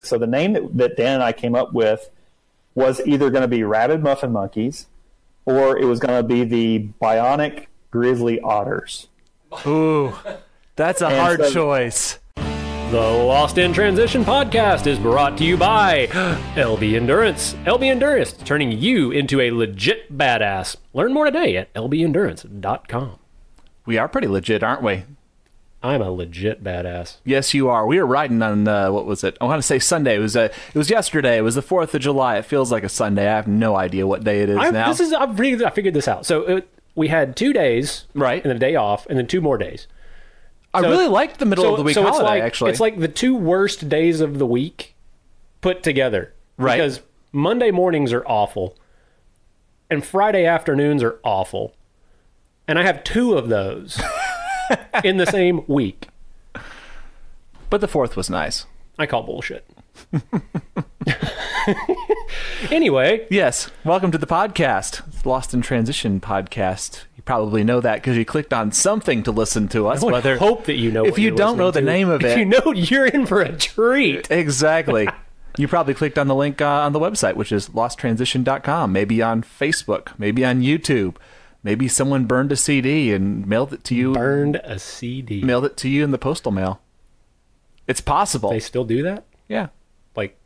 So the name that Dan and I came up with was either going to be Rabid Muffin Monkeys, or it was going to be the Bionic Grizzly Otters. Ooh, that's a hard choice. The Lost in Transition podcast is brought to you by LB Endurance. LB Endurance, turning you into a legit badass. Learn more today at lbendurance.com. We are pretty legit, aren't we? I'm a legit badass. Yes, you are. We were riding on, what was it? I want to say Sunday. It was yesterday. It was the 4th of July. It feels like a Sunday. I have no idea what day it is now. I figured this out. So we had 2 days, right, and then a day off, and then 2 more days. I really liked the middle of the week holiday, actually. It's like the 2 worst days of the week put together. Right. Because Monday mornings are awful, and Friday afternoons are awful. And I have 2 of those in the same week. But the 4th was nice. I call bullshit. Anyway. Yes. Welcome to the podcast. It's Lost in Transition podcast. You probably know that because you clicked on something to listen to us. I hope that you know if you don't know the name of it. If you know, you're in for a treat. Exactly. You probably clicked on the link on the website, which is losttransition.com. Maybe on Facebook. Maybe on YouTube. Maybe someone burned a CD and mailed it to you. Burned a CD. Mailed it to you in the postal mail. It's possible. They still do that? Yeah. Like,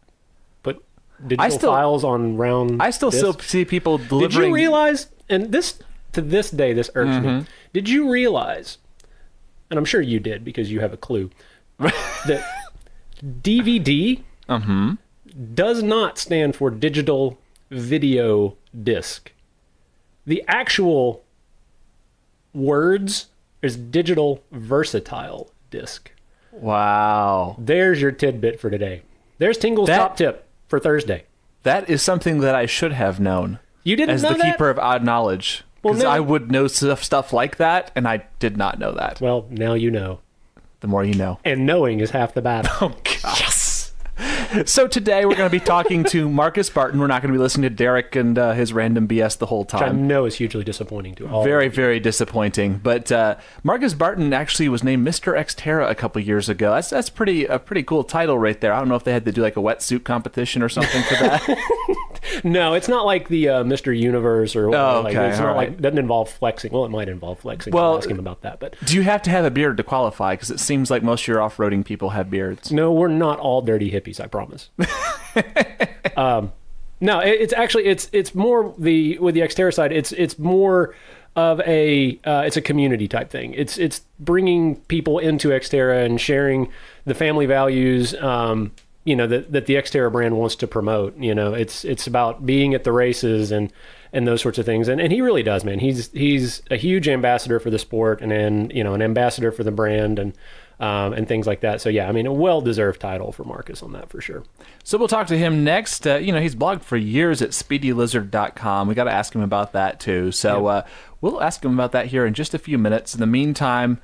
put digital files on round I still see people delivering. Did you realize, and this, to this day, this irks me. Did you realize, and I'm sure you did because you have a clue, that DVD does not stand for digital video disc. The actual words is digital versatile disc. Wow. There's your tidbit for today. There's Tingle's top tip for Thursday. That is something that I should have known. You didn't know that? As the keeper of odd knowledge. Because I would know stuff like that, and I did not know that. Well, now you know. The more you know. And knowing is half the battle. Oh, God. Yes! So today we're going to be talking to Marcus Barton. We're not going to be listening to Derek and his random BS the whole time. Which I know is hugely disappointing to all. Very, very disappointing. But Marcus Barton actually was named Mr. XTERRA a couple years ago. That's a pretty cool title right there. I don't know if they had to do like a wetsuit competition or something for that. No, it's not like the Mr. Universe or okay, it's not like, it doesn't involve flexing. Well, it might involve flexing. I'll ask him about that. But do you have to have a beard to qualify? Because it seems like most of your off-roading people have beards. No, we're not all dirty hippies, I promise. No, it's actually it's more with the XTERRA side. It's more of it's a community type thing. It's bringing people into XTERRA and sharing the family values. That the XTERRA brand wants to promote. It's about being at the races and those sorts of things. And he really does, man. He's a huge ambassador for the sport and an ambassador for the brand and things like that. So yeah, I mean, a well-deserved title for Marcus on that for sure. So we'll talk to him next. He's blogged for years at speedylizard.com. We got to ask him about that too. So we'll ask him about that here in just a few minutes. In the meantime,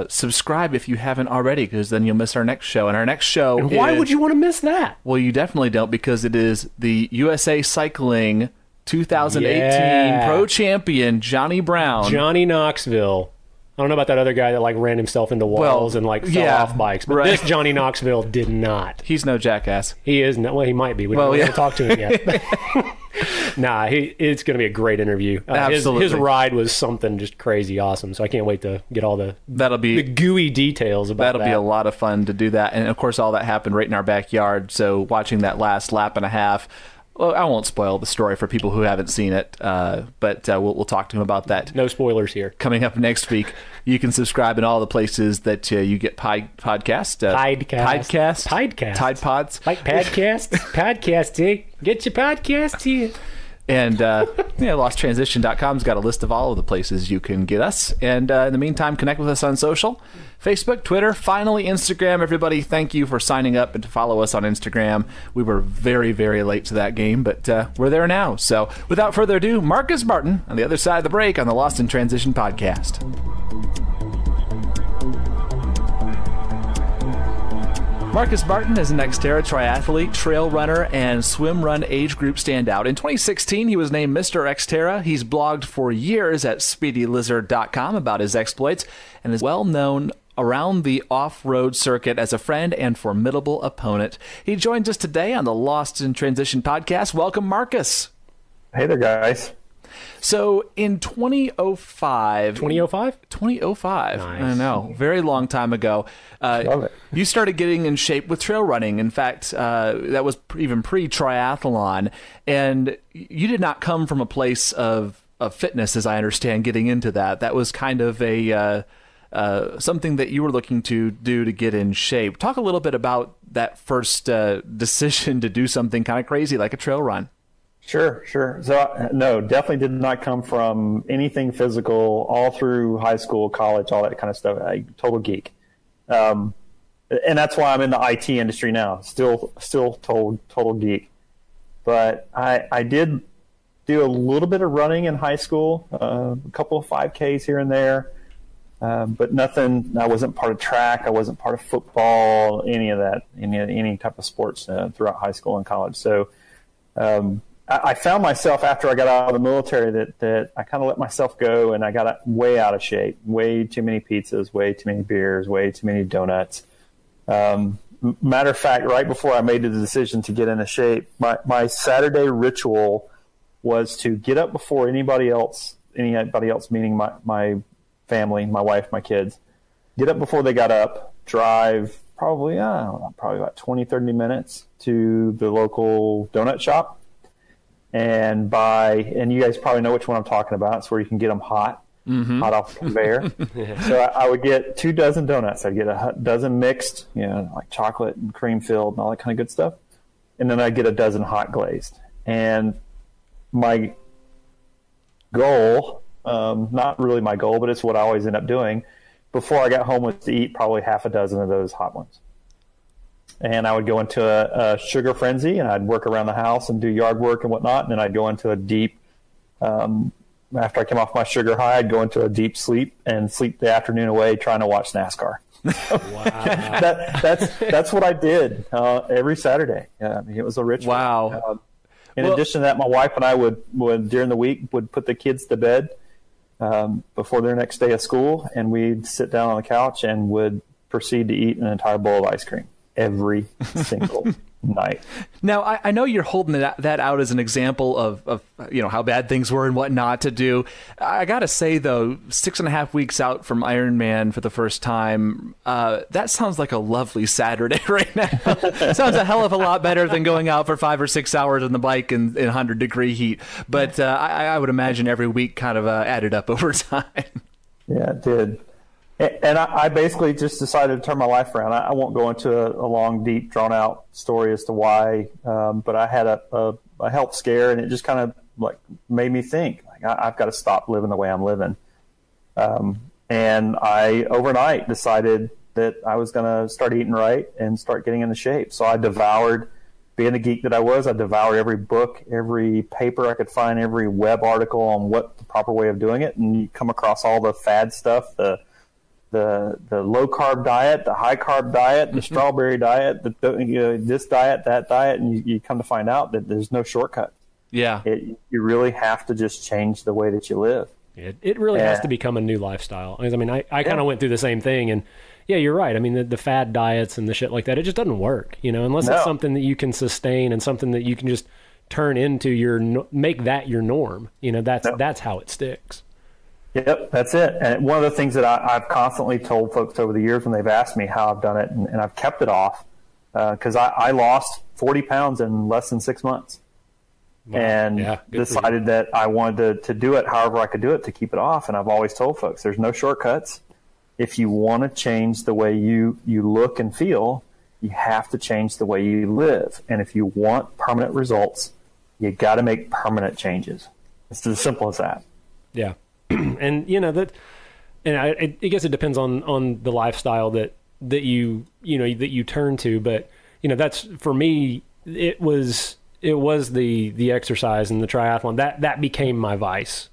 subscribe if you haven't already, because then you'll miss our next show. And our next show and why would you want to miss that? Well, you definitely don't, because it is the USA Cycling 2018 Pro Champion, Johnny Brown. Johnny Knoxville. I don't know about that other guy that ran himself into walls and fell off bikes, but this Johnny Knoxville did not. He's no jackass. He is not. Well, he might be. We don't talk to him yet. Nah, it's going to be a great interview. Absolutely. His ride was something just crazy awesome. So I can't wait to get all the gooey details about that. That'll be a lot of fun to do that. And of course, all that happened right in our backyard. So watching that last lap and a half. Well, I won't spoil the story for people who haven't seen it, but we'll talk to him about that. No spoilers here. Coming up next week. You can subscribe in all the places that you get podcast. Tide Pods. Like podcasts. Podcasts, eh? Get your podcasts here. And LostTransition.com's got a list of all of the places you can get us. And in the meantime, connect with us on social. Facebook, Twitter, finally Instagram. Everybody, thank you for signing up and to follow us on Instagram. We were very, very late to that game, but we're there now. So without further ado, Marcus Barton on the other side of the break on the Lost in Transition podcast. Marcus Barton is an XTERRA triathlete, trail runner, and SwimRun age group standout. In 2016, he was named Mr. XTERRA. He's blogged for years at speedylizard.com about his exploits and is well known around the off-road circuit as a friend and formidable opponent. He joins us today on the Lost in Transition podcast. Welcome, Marcus. Hey there, guys. So in 2005... 2005? 2005. Nice. I know. Very long time ago. Love it. You started getting in shape with trail running. In fact, that was even pre-triathlon. And you did not come from a place of fitness, as I understand, getting into that. That was kind of a something that you were looking to do to get in shape. Talk a little bit about that first decision to do something kind of crazy like a trail run. Sure. So, no, definitely did not come from anything physical all through high school, college, all that kind of stuff. Total geek. And that's why I'm in the IT industry now. Still total geek. But I did do a little bit of running in high school, a couple of 5Ks here and there, but nothing. I wasn't part of track. I wasn't part of football, any of that, any type of sports throughout high school and college. So I found myself after I got out of the military that I kind of let myself go, and I got way out of shape. Way too many pizzas, way too many beers, way too many donuts. Matter of fact, right before I made the decision to get into shape, my Saturday ritual was to get up before anybody else, meaning my family, my wife, my kids, get up before they got up, drive probably about 20, 30 minutes to the local donut shop. And you guys probably know which one I'm talking about. It's where you can get them hot hot off the conveyor. So I would get 2 dozen donuts. I'd get a dozen mixed, like chocolate and cream filled and all that kind of good stuff. And then I'd get a dozen hot glazed. And my goal, not really my goal, but it's what I always end up doing, before I got home was to eat probably half a dozen of those hot ones. And I would go into a sugar frenzy, and I'd work around the house and do yard work and whatnot. And then I'd go into a deep, after I came off my sugar high, I'd go into a deep sleep and sleep the afternoon away trying to watch NASCAR. Wow. That's what I did every Saturday. It was a ritual. Wow. In addition to that, my wife and I would during the week would put the kids to bed before their next day of school, and we'd sit down on the couch and would proceed to eat an entire bowl of ice cream every single night. Now, I know you're holding that out as an example of how bad things were and what not to do. I got to say, though, 6.5 weeks out from Ironman for the first time, that sounds like a lovely Saturday right now. Sounds a hell of a lot better than going out for 5 or 6 hours on the bike in 100-degree heat. But I would imagine every week kind of added up over time. Yeah, it did. And I basically just decided to turn my life around. I won't go into a long, deep, drawn-out story as to why, but I had a health scare, and it just kind of like made me think, like, I've got to stop living the way I'm living. And I overnight decided that I was going to start eating right and start getting into shape. So I devoured, being the geek that I was, I devoured every book, every paper I could find, every web article on what the proper way of doing it, and you come across all the fad stuff, the low carb diet, the high carb diet, the strawberry diet, this diet, that diet, and you come to find out that there's no shortcut. Yeah, you really have to just change the way that you live. It really has to become a new lifestyle. I mean, I kind of went through the same thing, and yeah, you're right. I mean, the fad diets and the shit like that, it just doesn't work, unless it's something that you can sustain and something that you can just turn into make that your norm. That's how it sticks. Yep, that's it. And one of the things that I've constantly told folks over the years when they've asked me how I've done it, and I've kept it off, because I lost 40 pounds in less than 6 months. Wow. And decided that I wanted to do it however I could do it to keep it off. And I've always told folks, there's no shortcuts. If you want to change the way you look and feel, you have to change the way you live. And if you want permanent results, you got to make permanent changes. It's as simple as that. Yeah. And I guess it depends on the lifestyle that you turn to, but that's, for me, it was the exercise and the triathlon that became my vice.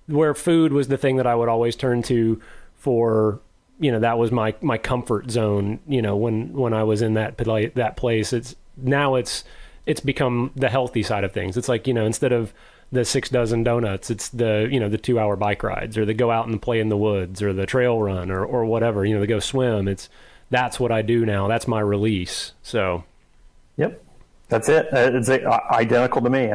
Where food was the thing that I would always turn to for, that was my comfort zone. When I was in that place, it's become the healthy side of things. It's like, instead of the 6 dozen donuts. It's the, you know, the 2-hour bike rides, or the go out and play in the woods, or the trail run, or whatever, you know, the go swim. That's what I do now. That's my release. So. Yep. That's it. It's identical to me.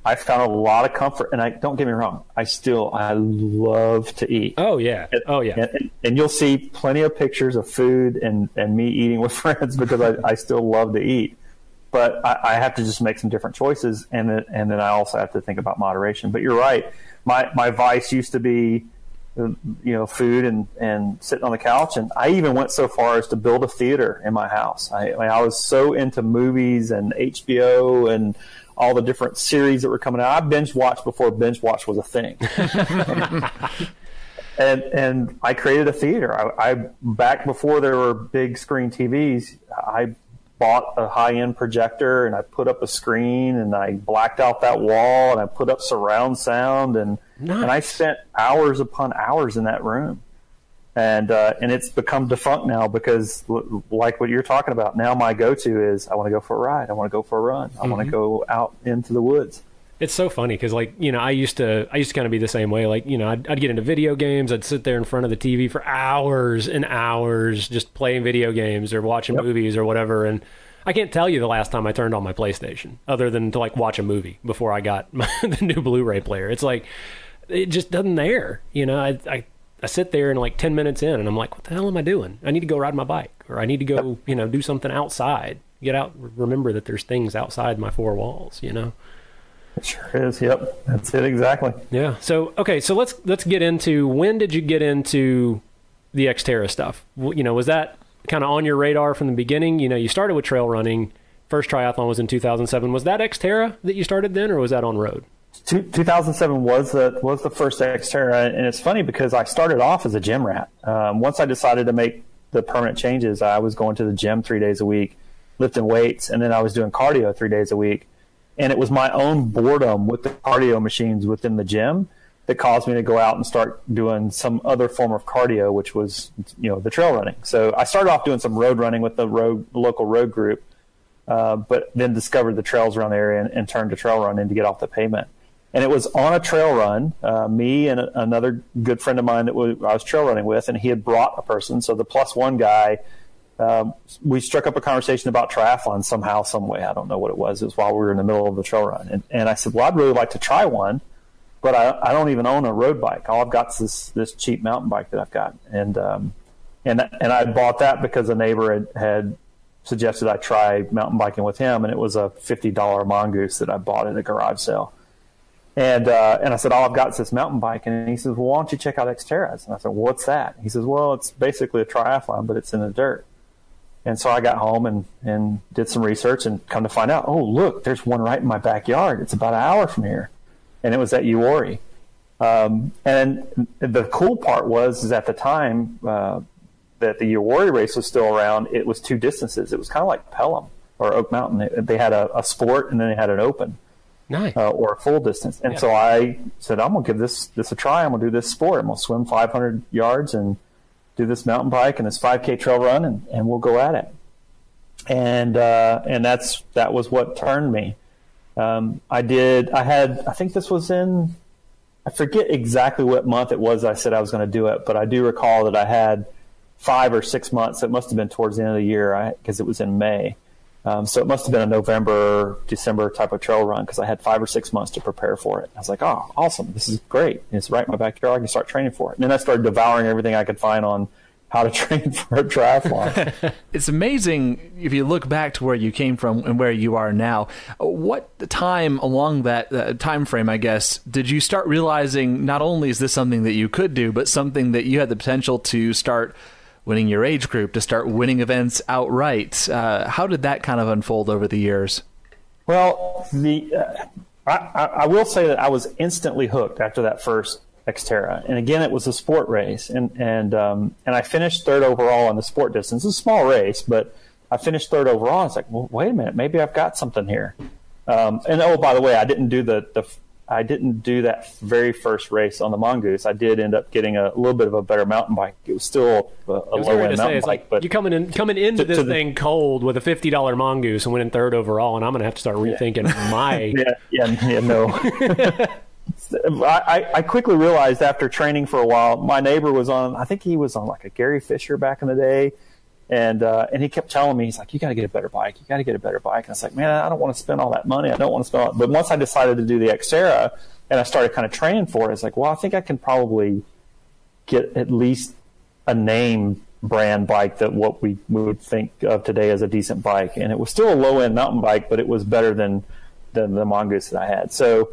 I found a lot of comfort, and don't get me wrong, I love to eat. Oh yeah. Oh yeah. And you'll see plenty of pictures of food and me eating with friends, because I still love to eat. But I have to just make some different choices, and then I also have to think about moderation. But you're right. My vice used to be, you know, food and sitting on the couch. And I even went so far as to build a theater in my house. I was so into movies and HBO and all the different series that were coming out. I binge watched before binge watch was a thing. and I created a theater. I back before there were big screen TVs, I bought a high-end projector, and I put up a screen, and I blacked out that wall, and I put up surround sound, and I spent hours upon hours in that room. And it's become defunct now, because like what you're talking about, now my go-to is I want to go for a ride. I want to go for a run. I want to go out into the woods. It's so funny because, like, you know, I used to kind of be the same way. Like, you know, I'd get into video games. I'd sit there in front of the TV for hours and hours just playing video games or watching movies or whatever. And I can't tell you the last time I turned on my PlayStation other than to, like, watch a movie before I got the new Blu-ray player. It's like, it just doesn't there. You know, I sit there and, like, 10 minutes in, and I'm like, what the hell am I doing? I need to go ride my bike, or I need to go, you know, do something outside. Get out, remember that there's things outside my 4 walls, you know? It sure is. Yep. That's it. Exactly. Yeah. So, okay. So let's get into, when did you get into the XTERRA stuff? You know, was that kind of on your radar from the beginning? You know, you started with trail running. First triathlon was in 2007. Was that XTERRA that you started then, or was that on road? 2007 was the first XTERRA. And it's funny because I started off as a gym rat. Once I decided to make the permanent changes, I was going to the gym 3 days a week, lifting weights, and then I was doing cardio 3 days a week. And it was my own boredom with the cardio machines within the gym that caused me to go out and start doing some other form of cardio, which was, you know, the trail running. So I started off doing some road running with the local road group, but then discovered the trails around the area and turned to trail running to get off the pavement. And it was on a trail run, me and another good friend of mine that I was trail running with, and he had brought a person. So the +1 guy, we struck up a conversation about triathlon somehow, some way. I don't know what it was. It was while we were in the middle of the trail run. And I said, well, I'd really like to try one, but I don't even own a road bike. All I've got is this cheap mountain bike that I've got. And I bought that because a neighbor had suggested I try mountain biking with him, and it was a $50 Mongoose that I bought at a garage sale. And I said, all I've got is this mountain bike. And he says, well, why don't you check out XTERRA's? And I said, well, what's that? He says, well, it's basically a triathlon, but it's in the dirt. And so I got home and did some research, and come to find out, oh, look, there's one right in my backyard. It's about an hour from here. And it was at Uori. And the cool part was at the time that the Uori race was still around, it was 2 distances. It was kind of like Pelham or Oak Mountain. They had a sport, and then they had an open. Nice. Or a full distance. And so I said, I'm going to give this a try. I'm going to do this sport. I'm going to swim 500 yards and do this mountain bike and this 5K trail run, and we'll go at it. And that was what turned me. I think this was in, I forget exactly what month it was I said I was going to do it, but I do recall that I had 5 or 6 months. It must have been towards the end of the year, because it was in May. So it must have been a November, December type of trail run, because I had 5 or 6 months to prepare for it. I was like, oh, awesome. This is great. It's right in my backyard. I can start training for it. And then I started devouring everything I could find on how to train for a triathlon. It's amazing if you look back to where you came from and where you are now. What time along that time frame, I guess, did you start realizing not only is this something that you could do, but something that you had the potential to start winning your age group, to start winning events outright? How did that kind of unfold over the years? Well, I will say that I was instantly hooked after that first XTERRA. And again, it was a sport race. And I finished 3rd overall in the sport distance. It's a small race, but I finished 3rd overall. It's like, well, wait a minute, maybe I've got something here. And oh, by the way, I didn't do the I didn't do that very first race on the Mongoose. I did end up getting a little bit of a better mountain bike. It was still a low-end mountain bike. But you coming into this thing cold with a $50 Mongoose and winning third overall, and I'm going to have to start rethinking my... No. I quickly realized after training for a while, my neighbor was on, I think he was on like a Gary Fisher back in the day. And he kept telling me, he's like, you got to get a better bike. You got to get a better bike. And I was like, man, I don't want to spend all that money. I don't want to spend all that. But once I decided to do the XTERRA and I started kind of training for it, it's like, well, I think I can probably get at least a name brand bike that what we would think of today as a decent bike. And it was still a low-end mountain bike, but it was better than the Mongoose that I had. So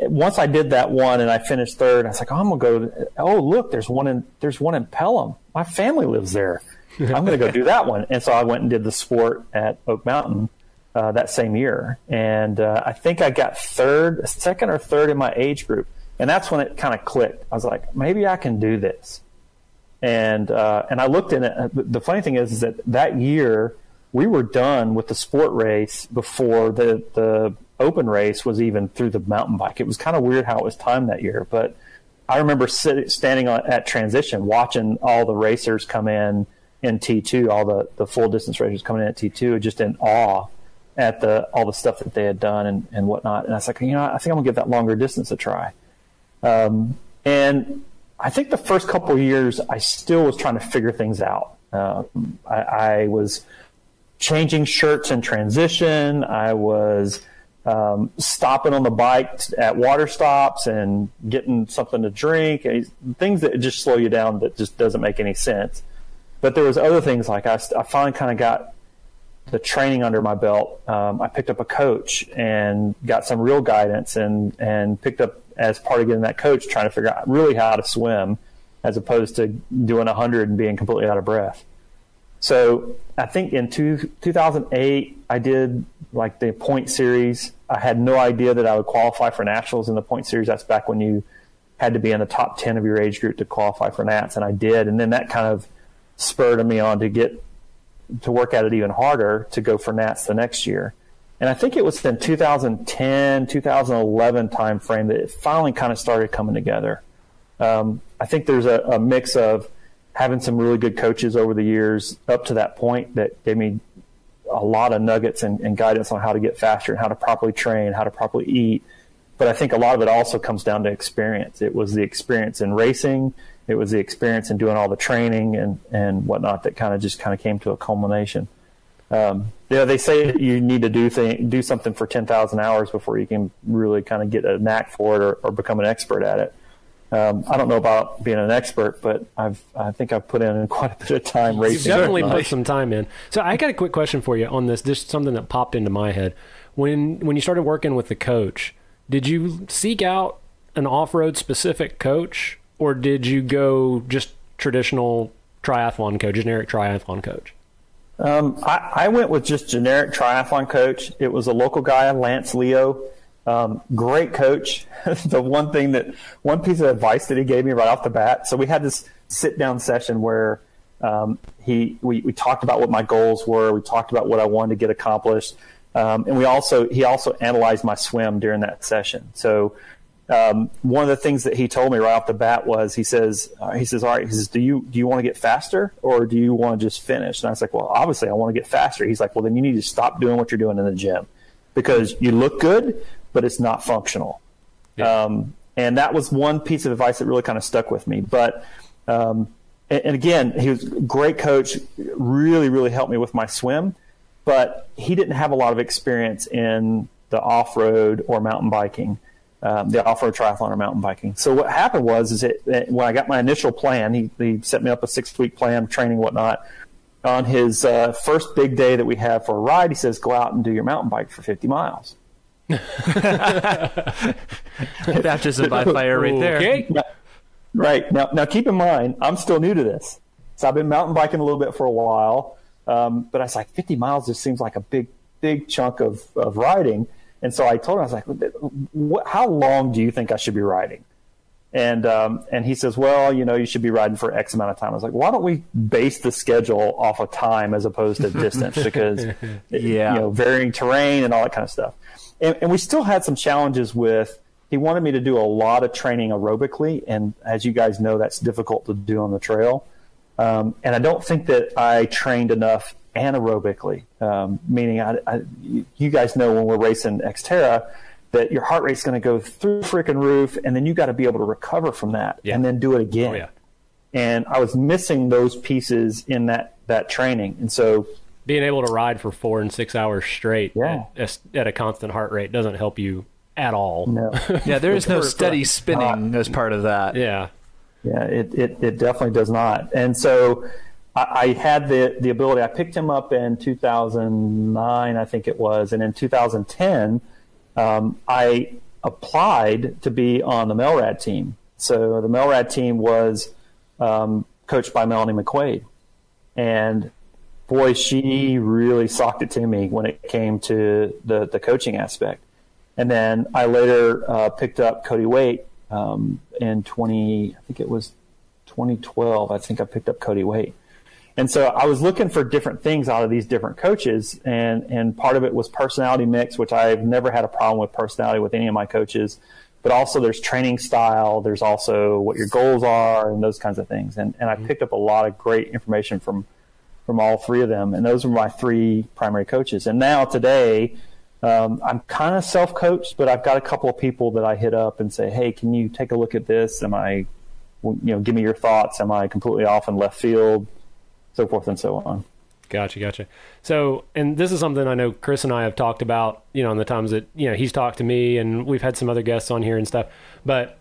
once I did that one and I finished third, I was like, oh, I'm going to go. Oh, look, there's one in Pelham. My family lives there. I'm going to go do that one. And so I went and did the sport at Oak Mountain that same year. And I think I got second or third in my age group. And that's when it kind of clicked. I was like, maybe I can do this. And I looked in it. The funny thing is that year we were done with the sport race before the open race was even through the mountain bike. It was kind of weird how it was timed that year, but I remember standing at transition, watching all the racers come in T2, all the full distance racers coming in at T2, just in awe at all the stuff that they had done and whatnot. And I was like, I think I'm gonna give that longer distance a try. And I think the first couple of years, I still was trying to figure things out. I was changing shirts in transition. I was stopping on the bike at water stops and getting something to drink, things that just slow you down that just doesn't make any sense. But there was other things like I finally kind of got the training under my belt. I picked up a coach and got some real guidance and picked up, as part of getting that coach, trying to figure out really how to swim as opposed to doing 100 and being completely out of breath. So I think in 2008, I did like the point series. I had no idea that I would qualify for nationals in the point series. That's back when you had to be in the top 10 of your age group to qualify for Nats, and I did. And then that kind of spurred me on to work at it even harder to go for Nats the next year. And I think it was in 2010, 2011 timeframe that it finally kind of started coming together. I think there's a mix of having some really good coaches over the years up to that point that gave me a lot of nuggets and guidance on how to get faster and how to properly train, how to properly eat. But I think a lot of it also comes down to experience. It was the experience in racing. It was the experience in doing all the training and whatnot that kind of came to a culmination. They say that you need to do something for 10,000 hours before you can really kind of get a knack for it or become an expert at it. I don't know about being an expert, but I think I've put in quite a bit of time racing. You've definitely put some time in. So I got a quick question for you on this. Just something that popped into my head. When you started working with the coach, did you seek out an off-road specific coach, or did you go just traditional triathlon coach, generic triathlon coach? I went with just generic triathlon coach. It was a local guy, Lance Leo. Great coach. The one piece of advice that he gave me right off the bat. So we had this sit down session where we talked about what my goals were. We talked about what I wanted to get accomplished. And he also analyzed my swim during that session. So one of the things that he told me right off the bat was, he says, all right, do you want to get faster or do you want to just finish? And I was like, well, obviously I want to get faster. He's like, well, then you need to stop doing what you're doing in the gym because you look good, but it's not functional. Yeah. And that was one piece of advice that really kind of stuck with me. But, and again, he was a great coach, really, really helped me with my swim, but he didn't have a lot of experience in the off-road or mountain biking, the off-road triathlon or mountain biking. So what happened was when I got my initial plan, he set me up a 6-week plan, training, whatnot. On his first big day that we have for a ride, he says, go out and do your mountain bike for 50 miles. Baptism by fire right there. Okay. Right. Now keep in mind, I'm still new to this. So I've been mountain biking a little bit for a while, but I was like, 50 miles just seems like a big chunk of riding. And so I told him, I was like, how long do you think I should be riding? And he says, well, you know, you should be riding for X amount of time. I was like, why don't we base the schedule off of time as opposed to distance? Because, you know, varying terrain and all that kind of stuff. And we still had some challenges with, he wanted me to do a lot of training aerobically. And as you guys know, that's difficult to do on the trail. And I don't think that I trained enough anaerobically, meaning you guys know when we're racing XTERRA, that your heart rate's going to go through the freaking roof, and then you got to be able to recover from that and then do it again. Oh, yeah. And I was missing those pieces in that training. And so being able to ride for 4 and 6 hours straight at a constant heart rate doesn't help you at all. No. Yeah, there is no steady spinning as part of that. Yeah. Yeah, it definitely does not. And so I had the ability. I picked him up in 2009, I think it was, and in 2010, I applied to be on the Melrad team. So the Melrad team was coached by Melanie McQuaid. And boy, she really socked it to me when it came to the coaching aspect. And then I later picked up Cody Waite in I think it was 2012. I think I picked up Cody Waite. And so I was looking for different things out of these different coaches, and part of it was personality mix, which I've never had a problem with personality with any of my coaches, but also there's training style, there's also what your goals are and those kinds of things. And I picked up a lot of great information from all three of them, and those were my 3 primary coaches. And now today, I'm kind of self-coached, but I've got a couple of people that I hit up and say, hey, can you take a look at this? Give me your thoughts. Am I completely off in left field? So forth and so on. Gotcha. So, and this is something I know Chris and I have talked about, you know, in the times that, you know, he's talked to me and we've had some other guests on here and stuff, but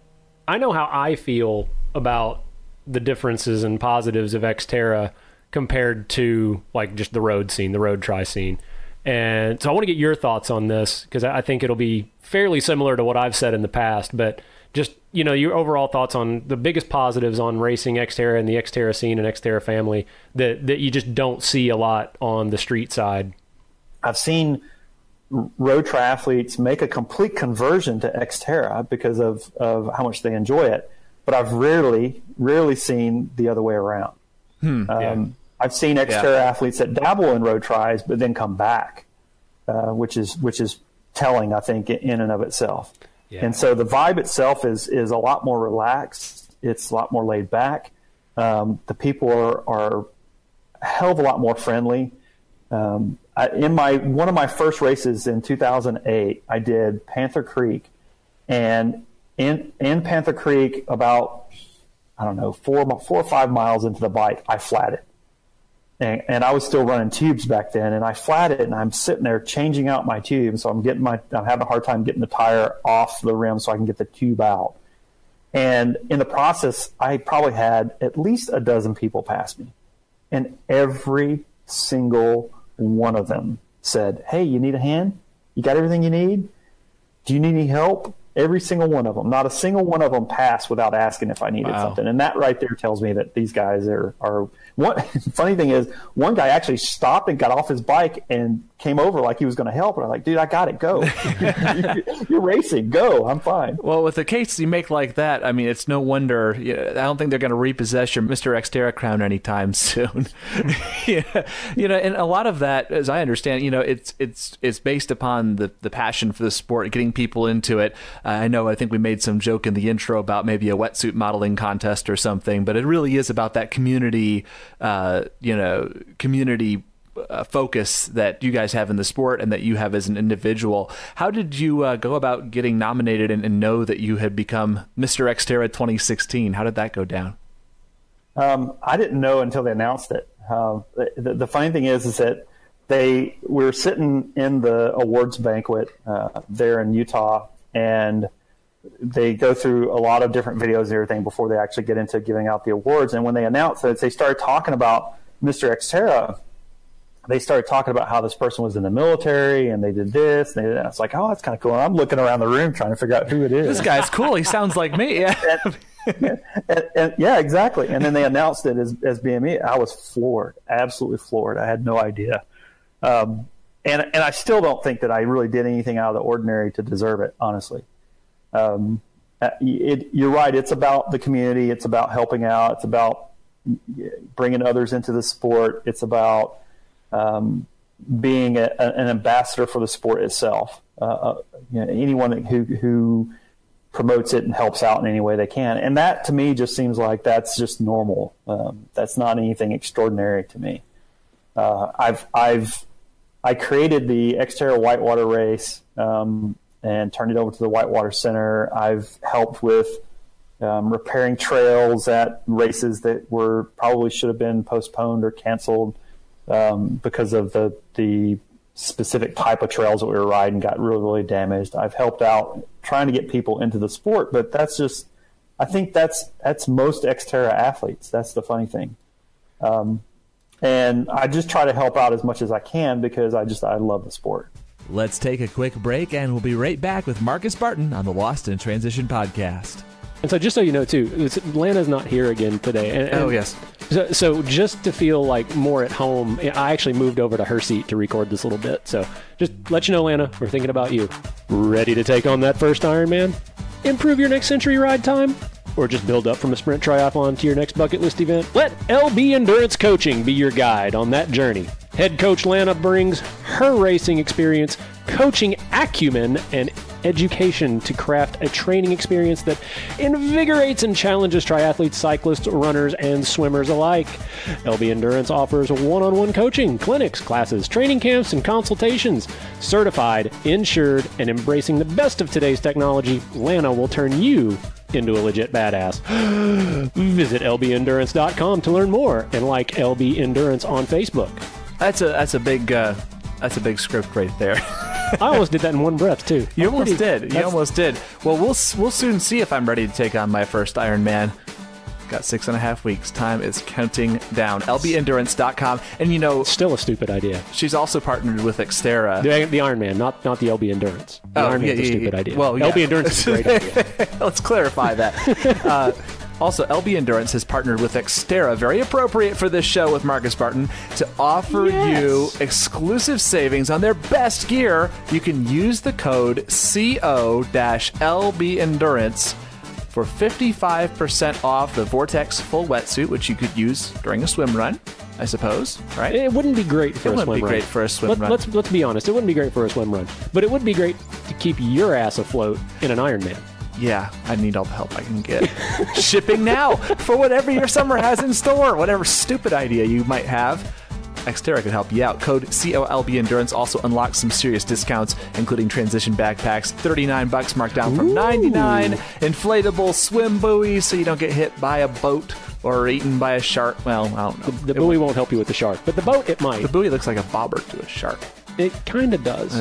I know how I feel about the differences and positives of XTERRA compared to like just the road scene, the road tri scene. And so I want to get your thoughts on this because I think it'll be fairly similar to what I've said in the past, but just, you know, your overall thoughts on the biggest positives on racing XTERRA and the XTERRA scene and XTERRA family that you just don't see a lot on the street side. I've seen road triathletes make a complete conversion to XTERRA because of how much they enjoy it, but I've rarely seen the other way around. I've seen XTERRA athletes that dabble in road tries but then come back, which is telling, I think, in and of itself. Yeah. And so the vibe itself is a lot more relaxed. It's a lot more laid back. The people are a hell of a lot more friendly. In one of my first races in 2008, I did Panther Creek, and in Panther Creek, about 4 or 5 miles into the bike, I flatted. And I was still running tubes back then, and I flatted, and I'm sitting there changing out my tube. So I'm having a hard time getting the tire off the rim so I can get the tube out. And in the process, I probably had at least a dozen people pass me, and every single one of them said, "Hey, you need a hand? You got everything you need? Do you need any help?" Every single one of them. Not a single one of them passed without asking if I needed something. And that right there tells me that these guys are what. Funny thing is, one guy actually stopped and got off his bike and came over like he was going to help. And I'm like, dude, I got it. Go. You're racing. Go. I'm fine. Well, with a case you make like that, I mean, it's no wonder. I don't think they're going to repossess your Mr. XTERRA crown anytime soon. Yeah. And a lot of that, as I understand, it's based upon the passion for the sport, getting people into it. I think we made some joke in the intro about maybe a wetsuit modeling contest or something, but it really is about that community, focus that you guys have in the sport and that you have as an individual. How did you go about getting nominated and know that you had become Mr. XTERRA 2016? How did that go down? I didn't know until they announced it. The funny thing is that we were sitting in the awards banquet there in Utah, and they go through a lot of different videos and everything before they actually get into giving out the awards. And when they announced it, they started talking about Mr. XTERRA. They started talking about how this person was in the military and they did this. And I was like, oh, that's kind of cool. And I'm looking around the room trying to figure out who it is. This guy's cool. He sounds like me. Yeah. Yeah, exactly. And then they announced it as being me. I was floored, absolutely floored. I had no idea. And I still don't think that I really did anything out of the ordinary to deserve it, honestly. you're right. It's about the community. It's about helping out. It's about bringing others into the sport. It's about being an ambassador for the sport itself. Anyone who promotes it and helps out in any way they can. And that to me just seems like that's just normal. That's not anything extraordinary to me. I created the XTERRA Whitewater race and turned it over to the Whitewater Center. I've helped with repairing trails at races that probably should have been postponed or canceled because of the specific type of trails that we were riding got really damaged. I've helped out trying to get people into the sport, but I think that's most XTERRA athletes. That's the funny thing. And I just try to help out as much as I can because I love the sport. Let's take a quick break, and we'll be right back with Marcus Barton on the Lost in Transition podcast. And so just so you know, too, Lana's not here again today. Oh, yes. So just to feel like more at home, I actually moved over to her seat to record this little bit. So just let you know, Lana, we're thinking about you. Ready to take on that first Ironman? Improve your next century ride time? Or just build up from a sprint triathlon to your next bucket list event? Let LB Endurance Coaching be your guide on that journey. Head coach Lana brings her racing experience, coaching acumen, and education to craft a training experience that invigorates and challenges triathletes, cyclists, runners, and swimmers alike. LB Endurance offers one-on-one coaching, clinics, classes, training camps, and consultations. Certified, insured, and embracing the best of today's technology, Lana will turn you into a legit badass. Visit lbendurance.com to learn more and like LB Endurance on Facebook. That's a big script right there. I almost did that in one breath too. You almost did. Well, we'll soon see if I'm ready to take on my first Ironman. Got 6.5 weeks. Time is counting down. lbendurance.com. And still a stupid idea. She's also partnered with XTERRA. The Ironman, not the LB Endurance. The Ironman's a stupid idea. Well, yeah. LB Endurance is a great idea. Let's clarify that. Also, LB Endurance has partnered with XTERRA, very appropriate for this show with Marcus Barton, to offer you exclusive savings on their best gear. You can use the code CO-LB Endurance for 55% off the Vortex full wetsuit, which you could use during a swim run, I suppose, right? It wouldn't be great for a swim run. It wouldn't be great for a swim run. Let's be honest. It wouldn't be great for a swim run. But it would be great to keep your ass afloat in an Ironman. Yeah, I need all the help I can get. Shipping now for whatever your summer has in store, whatever stupid idea you might have. XTERRA can help you out. Code COLB Endurance also unlocks some serious discounts, including transition backpacks, $39 marked down from $99, inflatable swim buoys so you don't get hit by a boat or eaten by a shark. Well, I don't know. The buoy won't help you with the shark, but the boat, it might. The buoy looks like a bobber to a shark. It kind of does.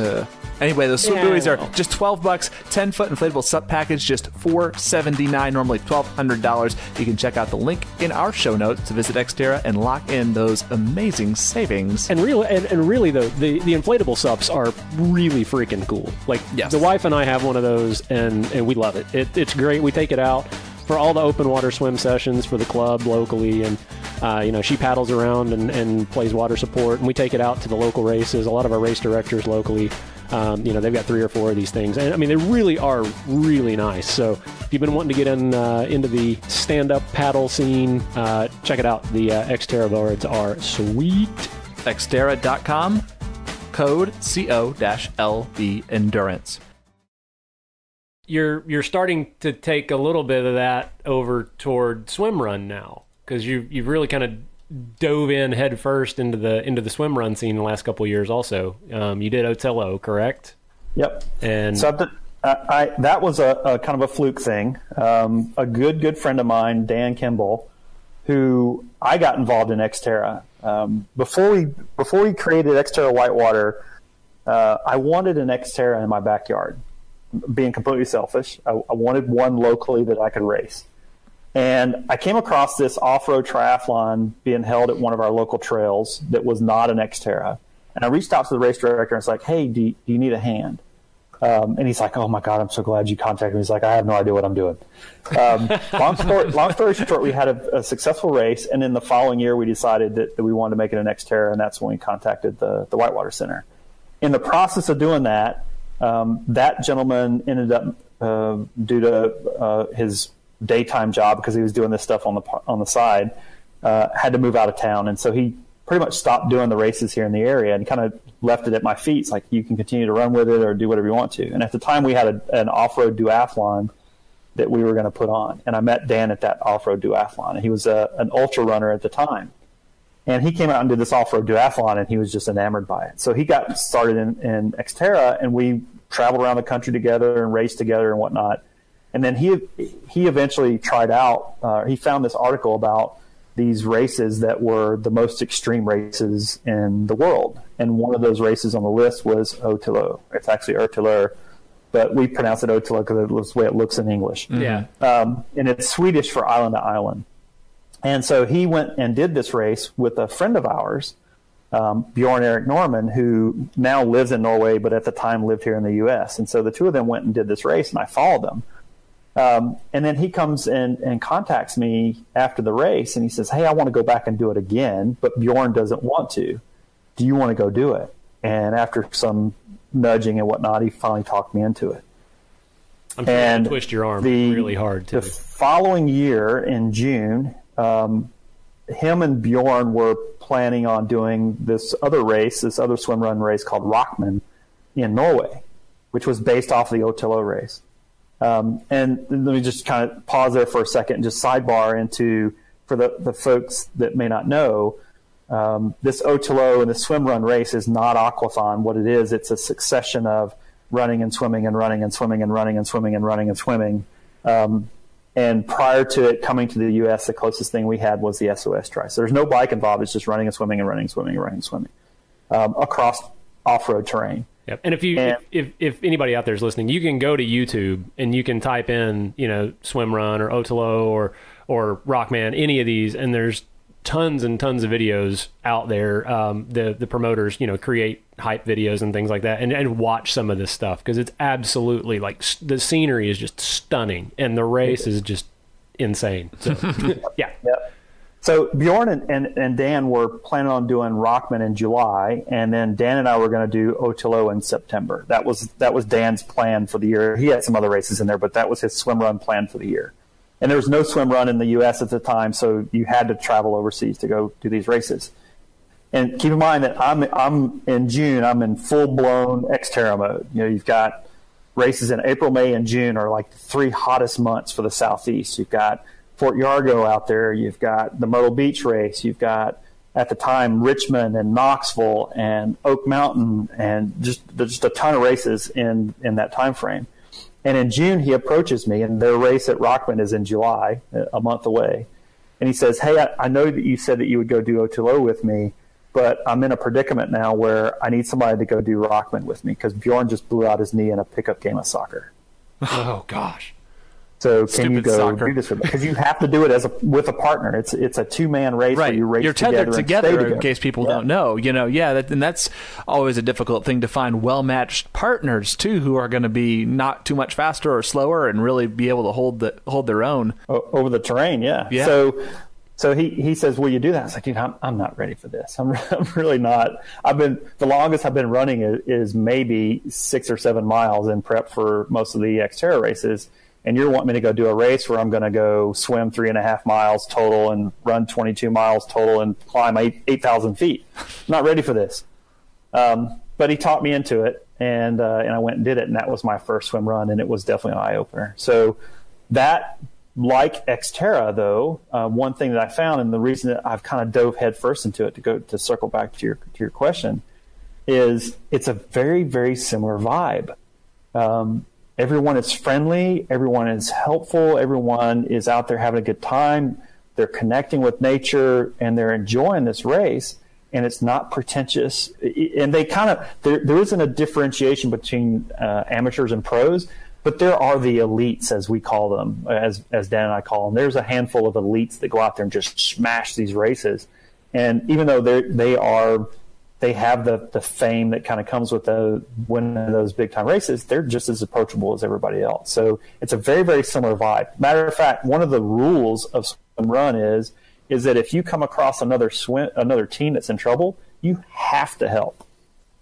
Anyway, those swim buoys are just $12. 10-foot inflatable sup package, just $479, normally $1,200. You can check out the link in our show notes to visit XTERRA and lock in those amazing savings. And really, though, the inflatable sups are really freaking cool. Like, yes. The wife and I have one of those, and we love it. It's great. We take it out for all the open water swim sessions for the club locally, and she paddles around and plays water support, and we take it out to the local races. A lot of our race directors locally, they've got 3 or 4 of these things, and I mean, they really are really nice. So if you've been wanting to get into the stand-up paddle scene, check it out. The XTERRA boards are sweet. XTERRA.com, code CO-LB Endurance. You're starting to take a little bit of that over toward SwimRun now, because you've really kind of dove in head first into the SwimRun scene the last couple of years. Also, you did ÖTILLÖ, correct? Yep. And so that was a kind of a fluke thing. A good friend of mine, Dan Kimball, who I got involved in XTERRA. Before we created XTERRA Whitewater, I wanted an XTERRA in my backyard. Being completely selfish, I wanted one locally that I could race. And I came across this off-road triathlon being held at one of our local trails that was not an XTERRA. And I reached out to the race director and it's like, hey, do you need a hand? And he's like, oh my God, I'm so glad you contacted me. He's like, I have no idea what I'm doing. Long story short, we had a successful race. And then the following year, we decided that we wanted to make it an XTERRA. And that's when we contacted the Whitewater Center. In the process of doing that, that gentleman ended up due to his daytime job, because he was doing this stuff on the side, had to move out of town, and so he pretty much stopped doing the races here in the area and kind of left it at my feet. It's like, you can continue to run with it or do whatever you want to. And at the time, we had an off-road duathlon that we were going to put on, and I met Dan at that off-road duathlon, and he was an ultra runner at the time. And he came out and did this off-road duathlon, and he was just enamored by it. So he got started in XTERRA, and we traveled around the country together and raced together and whatnot. And then he eventually tried out, he found this article about these races that were the most extreme races in the world. And one of those races on the list was ÖTILLÖ. It's actually ÖTILLÖ, but we pronounce it ÖTILLÖ because it's the way it looks in English. Yeah. And it's Swedish for island to island. And so he went and did this race with a friend of ours, Bjorn Erik Norman, who now lives in Norway, but at the time lived here in the U.S. And so the two of them went and did this race, and I followed them. And then he comes in and contacts me after the race, and he says, "Hey, I want to go back and do it again, but Bjorn doesn't want to. Do you want to go do it?" And after some nudging and whatnot, he finally talked me into it. I'm sure and twist your arm really hard too. The following year in June, him and Bjorn were planning on doing this other race, this other swim run race called Rockman in Norway, which was based off the ÖTILLÖ race. And let me just kind of pause there for a second and just sidebar into, for the folks that may not know, this ÖTILLÖ and the swim run race is not aquathon. What it is, it's a succession of running and swimming and running and swimming and running and swimming and running and swimming. And prior to it coming to the U.S., the closest thing we had was the SOS Tri. So there's no bike involved. It's just running and swimming and running and swimming and running and swimming across off-road terrain. Yep. And if anybody out there is listening, you can go to YouTube and you can type in, SwimRun or ÖTILLÖ or Rockman, any of these, and there's tons and tons of videos out there. The promoters, create hype videos and things like that, and watch some of this stuff, because it's absolutely, like, the scenery is just stunning and the race is just insane. So, yeah. Yep. So Bjorn and Dan were planning on doing Rockman in July, and then Dan and I were going to do ÖTILLÖ in September. That was Dan's plan for the year. He had some other races in there, but that was his swim run plan for the year. And there was no swim run in the U.S. at the time, so you had to travel overseas to go do these races. And keep in mind that I'm in June, I'm in full-blown XTERRA mode. You've got races in April, May, and June are like the 3 hottest months for the Southeast. You've got Fort Yargo out there. You've got the Myrtle Beach race. You've got, at the time, Richmond and Knoxville and Oak Mountain, and just a ton of races in that time frame. And in June, he approaches me, and their race at Rockman is in July, a month away. And he says, "Hey, I know that you said that you would go do ÖTILLÖ with me, but I'm in a predicament now where I need somebody to go do Rockman with me, because Bjorn just blew out his knee in a pickup game of soccer." Oh, gosh. So can you go do this with me? Because you have to do it with a partner. It's a 2-man race, right. Where you race You're tethered together in case people don't know. And that's always a difficult thing, to find well-matched partners too, who are going to be not too much faster or slower and really be able to hold their own over the terrain. Yeah. So he says, "Will you do that?" I was like, "Dude, I'm not ready for this. I'm really not. The longest I've been running is maybe 6 or 7 miles in prep for most of the XTERRA races. And you're wanting me to go do a race where I'm going to go swim 3.5 miles total and run 22 miles total and climb 8,000 feet. I'm not ready for this." But he taught me into it, and I went and did it, and that was my first swim run, and it was definitely an eye opener. So that, like XTERRA, though, one thing that I found, and the reason that I've kind of dove headfirst into it, to circle back to your question, is it's a very, very similar vibe. Everyone is friendly, everyone is helpful, everyone is out there having a good time, they're connecting with nature, and they're enjoying this race, and it's not pretentious. And they kind of, there isn't a differentiation between amateurs and pros, but there are the elites, as we call them, as Dan and I call them. There's a handful of elites that go out there and just smash these races. And even though they have the fame that kind of comes with winning those big time races, they're just as approachable as everybody else. So it's a very, very similar vibe. Matter of fact, one of the rules of SwimRun is that if you come across another team that's in trouble, you have to help.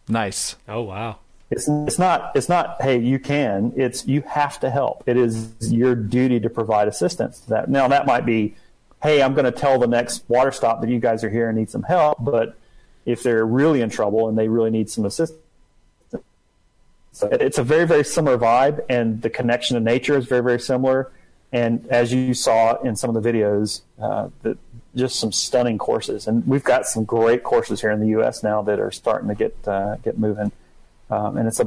Nice. Oh, wow. It's not, hey, you can. It's you have to help. It is your duty to provide assistance to that. Now, that might be, hey, I'm going to tell the next water stop that you guys are here and need some help. But if they're really in trouble and they really need some assistance, so it's a very, very similar vibe, and the connection to nature is very, very similar. And as you saw in some of the videos, just some stunning courses. And we've got some great courses here in the U.S. now that are starting to get moving. And it's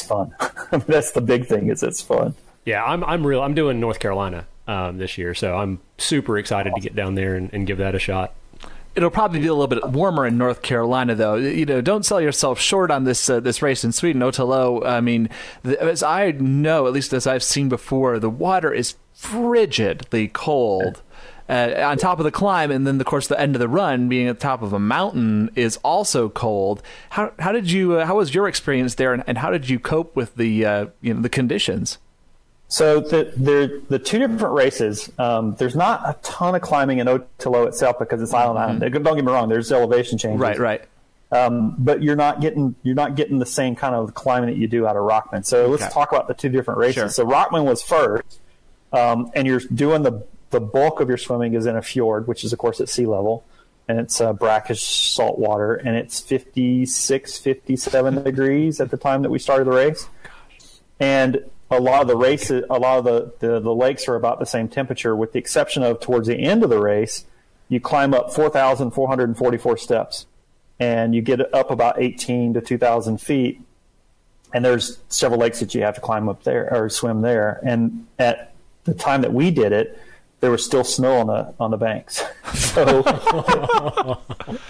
fun. That's the big thing, is it's fun. Yeah, I'm doing North Carolina this year, so I'm super excited to get down there and give that a shot. It'll probably be a little bit warmer in North Carolina, though. You know, don't sell yourself short on this race in Sweden, ÖTILLÖ. I mean, as I know, at least as I've seen before, the water is frigidly cold on top of the climb, and then, of course, the end of the run, being at the top of a mountain, is also cold. How was your experience there, and how did you cope with the the conditions? So the two different races, there's not a ton of climbing in ÖTILLÖ itself because it's island. Don't get me wrong, there's elevation changes. Right. But you're not getting the same kind of climbing that you do out of Rockman. So let's talk about the two different races. Sure. So Rockman was first, and you're doing the bulk of your swimming is in a fjord, which is of course at sea level, and it's brackish salt water, and it's 56, 57 degrees at the time that we started the race. And a lot of the races, a lot of the lakes are about the same temperature, with the exception of towards the end of the race, you climb up 4,444 steps, and you get up about 18 to 2,000 feet, and there's several lakes that you have to climb up there or swim there. And at the time that we did it, there was still snow on the banks. So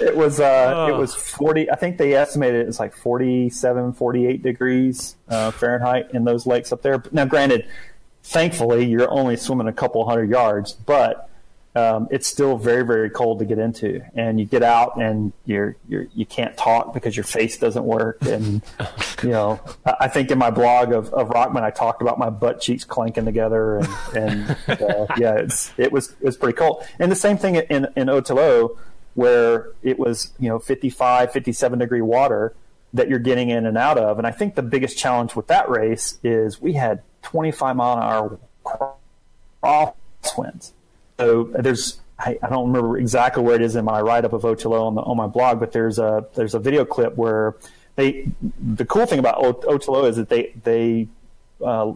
it was 40. I think they estimated it's like 47, 48 degrees Fahrenheit in those lakes up there. Now, granted, thankfully, you're only swimming a couple hundred yards, but it's still very, very cold to get into. And you get out and you can't talk because your face doesn't work. And I think in my blog of Rockman, I talked about my butt cheeks clanking together, and it was pretty cold. And the same thing in ÖTILLÖ, where it was 55, 57 degree water that you're getting in and out of. And I think the biggest challenge with that race is we had 25 mile an hour crosswinds. So I don't remember exactly where it is in my write-up of ÖTILLÖ on my blog, but there's a video clip where the cool thing about ÖTILLÖ is that they